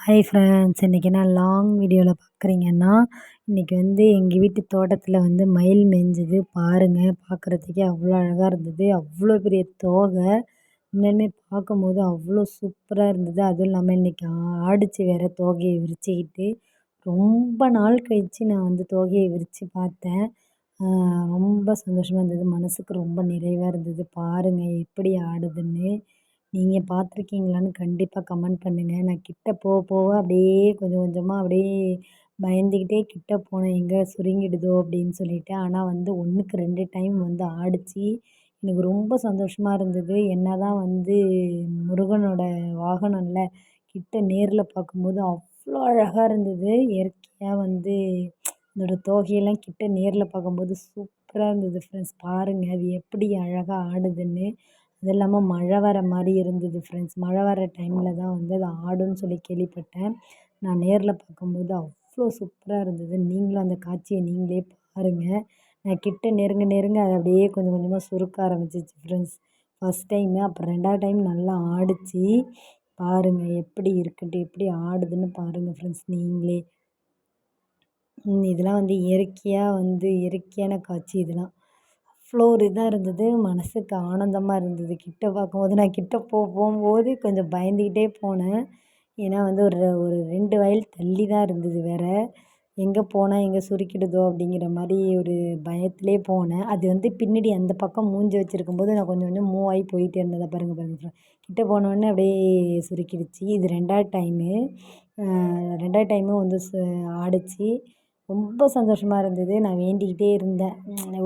Hi friends, இன்றைக்கி என்ன long வீடியோவில் பார்க்குறீங்கன்னா, இன்றைக்கி வந்து எங்கள் வீட்டு தோட்டத்தில் வந்து மயில் மேய்ஞ்சுது பாருங்கள். பார்க்குறதுக்கே அவ்வளோ அழகாக இருந்தது. அவ்வளோ பெரிய தோகை. உண்மையுமே பார்க்கும்போது அவ்வளோ சூப்பராக இருந்தது. அதுவும் இல்லாமல் இன்றைக்கி ஆடிச்சு வேறு தோகையை விரிச்சுக்கிட்டு. ரொம்ப நாள் கழித்து நான் வந்து தோகையை விரித்து பார்த்தேன். ரொம்ப சந்தோஷமாக இருந்தது. மனதுக்கு ரொம்ப நிறைவாக இருந்தது. பாருங்கள் எப்படி ஆடுதுன்னு. நீங்கள் பார்த்துருக்கீங்களான்னு கண்டிப்பாக கமெண்ட் பண்ணுங்கள். நான் கிட்ட போக போக அப்படியே கொஞ்சம் கொஞ்சமாக அப்படியே பயந்துக்கிட்டே கிட்ட போனேன். எங்கே சுருங்கிடுதோ அப்படின்னு சொல்லிட்டு. ஆனால் வந்து 1க்கு 2 டைம் வந்து ஆடிச்சு. எனக்கு ரொம்ப சந்தோஷமாக இருந்தது. என்னதான் வந்து முருகனோட வாகனம்ல கிட்ட நேரில் பார்க்கும்போது அவ்வளோ அழகாக இருந்தது. இயற்கையாக வந்து அதோட தோகையெல்லாம் கிட்ட நேரில் பார்க்கும்போது சூப்பராக இருந்தது ஃப்ரெண்ட்ஸ். பாருங்கள் அது எப்படி அழகாக ஆடுதுன்னு. அது இல்லாமல் மழை வர மாதிரி இருந்தது ஃப்ரெண்ட்ஸ். மழை வர டைமில் தான் வந்து அது ஆடுன்னு சொல்லி கேள்விப்பட்டேன். நான் நேரில் பார்க்கும்போது அவ்வளோ சூப்பராக இருந்தது. நீங்களும் அந்த காட்சியை நீங்களே பாருங்கள். நான் கிட்ட நெருங்க நெருங்க அது அப்படியே கொஞ்சம் கொஞ்சமாக சுருக்க ஆரம்பிச்சிச்சு ஃப்ரெண்ட்ஸ். ஃபஸ்ட் டைமு, அப்புறம் 2வது டைம் நல்லா ஆடிச்சு. பாருங்கள் எப்படி இருக்குன்ட்டு, எப்படி ஆடுதுன்னு பாருங்கள் ஃப்ரெண்ட்ஸ் நீங்களே. இதெல்லாம் வந்து இயற்கையான காட்சி இதெல்லாம். அவ்வளோ ஒரு இதாக இருந்தது. மனதுக்கு ஆனந்தமாக இருந்தது. கிட்ட பார்க்கும்போது நான் கிட்ட போகும்போது கொஞ்சம் பயந்துக்கிட்டே போனேன். ஏன்னா வந்து ஒரு ஒரு 2 மைல் தள்ளி தான் இருந்தது வேறு. எங்கே போனால் எங்கே சுருக்கிடுதோ அப்படிங்கிற மாதிரி ஒரு பயத்திலே போனேன். அது வந்து பின்னாடி அந்த பக்கம் மூஞ்சி வச்சுருக்கும்போது நான் கொஞ்சம் கொஞ்சம் மூவ் ஆகி போயிட்டே இருந்தேன். பாருங்க. கிட்ட போனோடனே அப்படியே சுருக்கிடுச்சு. இது 2வது டைமு. 2வது டைமும் வந்து ஆடிச்சு. ரொம்ப சந்தோஷமாக இருந்தது. நான் வேண்டிக்கிட்டே இருந்தேன்.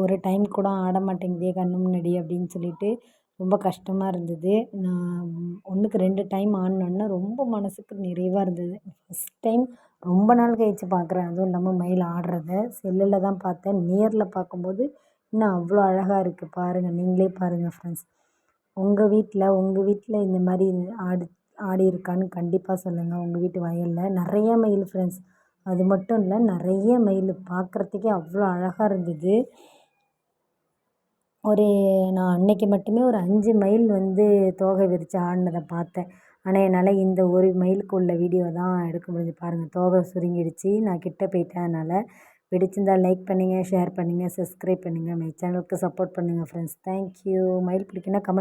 ஒரு டைம் கூட ஆட மாட்டேங்குதே கண்ணு முன்னாடி அப்படின்னு சொல்லிட்டு ரொம்ப கஷ்டமாக இருந்தது. நான் 1க்கு 2 டைம் ஆடினோன்னே ரொம்ப மனதுக்கு நிறைவாக இருந்தது. ஃபஸ்ட் டைம் ரொம்ப நாள் கழித்து பார்க்குறேன். அதுவும் இல்லாமல் மயில் ஆடுறத. செல்லில் தான் பார்த்தேன். நேரில் பார்க்கும்போது இன்னும் அவ்வளோ அழகாக இருக்குது. பாருங்கள் நீங்களே பாருங்கள் ஃப்ரெண்ட்ஸ். உங்கள் வீட்டில் இந்த மாதிரி ஆடியிருக்கான்னு கண்டிப்பாக சொல்லுங்கள். உங்கள் வீட்டு வயலில் நிறைய மயில் ஃப்ரெண்ட்ஸ். அது மட்டும் இல்லை, நிறைய மயில் பார்க்குறதுக்கே அவ்வளோ அழகாக இருந்தது. நான் அன்னைக்கு மட்டுமே ஒரு 5 மயில் வந்து தோகை விரித்து ஆடினதை பார்த்தேன். ஆனால் என்னால் இந்த ஒரு மயிலுக்கு உள்ள வீடியோ தான் எடுக்க முடிஞ்சு. பாருங்கள் தோகை சுருங்கிடுச்சு. நான் கிட்ட போயிட்டேன். அதனால் பிடிச்சிருந்தால் லைக் பண்ணுங்கள், ஷேர் பண்ணுங்கள், சப்ஸ்கிரைப் பண்ணுங்கள். மை சேனலுக்கு சப்போர்ட் பண்ணுங்கள் ஃப்ரெண்ட்ஸ். தேங்க்யூ. மயில் பிடிக்குன்னா கமெண்ட்